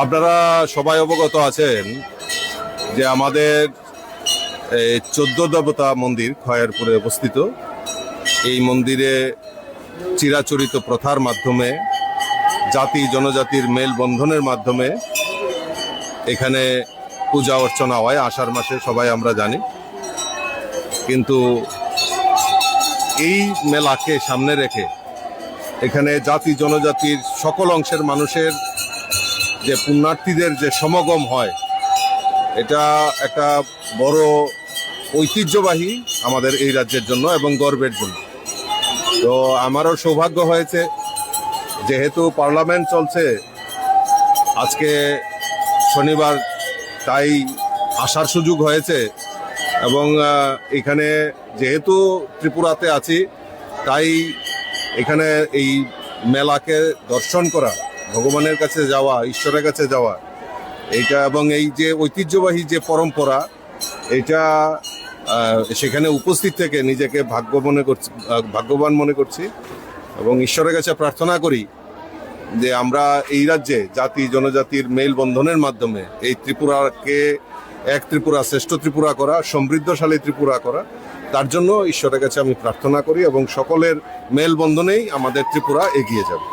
আপনারা সবাই অবগত আছেন যে আমাদের 14 দেবতা মন্দির খয়েরপুরে অবস্থিত। এই মন্দিরে চিরাচরিত প্রথার মাধ্যমে জাতি জনজাতির মেলবন্ধনের মাধ্যমে এখানে পূজা অর্চনা হয় আষাঢ় মাসে, সবাই আমরা জানি। কিন্তু এই মেলাকে সামনে রেখে এখানে জাতি জনজাতির সকল অংশের মানুষের যে পুণ্যার্থীদের যে সমাগম হয়, এটা একটা বড় ঐতিহ্যবাহী আমাদের এই রাজ্যের জন্য এবং গর্বের জন্য। তো আমারও সৌভাগ্য হয়েছে, যেহেতু পার্লামেন্ট চলছে আজকে শনিবার, তাই আসার সুযোগ হয়েছে। এবং এখানে যেহেতু ত্রিপুরাতে আছি, তাই এখানে এই মেলাকে দর্শন করা, ভগবানের কাছে যাওয়া, ঈশ্বরের কাছে যাওয়া, এইটা এবং এই যে ঐতিহ্যবাহী যে পরম্পরা, এটা সেখানে উপস্থিত থেকে নিজেকে ভাগ্যবান মনে করছি এবং ঈশ্বরের কাছে প্রার্থনা করি যে আমরা এই রাজ্যে জাতি জনজাতির মেলবন্ধনের মাধ্যমে এই ত্রিপুরাকে এক ত্রিপুরা, শ্রেষ্ঠ ত্রিপুরা করা, সমৃদ্ধশালী ত্রিপুরা করা, তার জন্য ঈশ্বরের কাছে আমি প্রার্থনা করি এবং সকলের মেলবন্ধনেই আমাদের ত্রিপুরা এগিয়ে যাবে।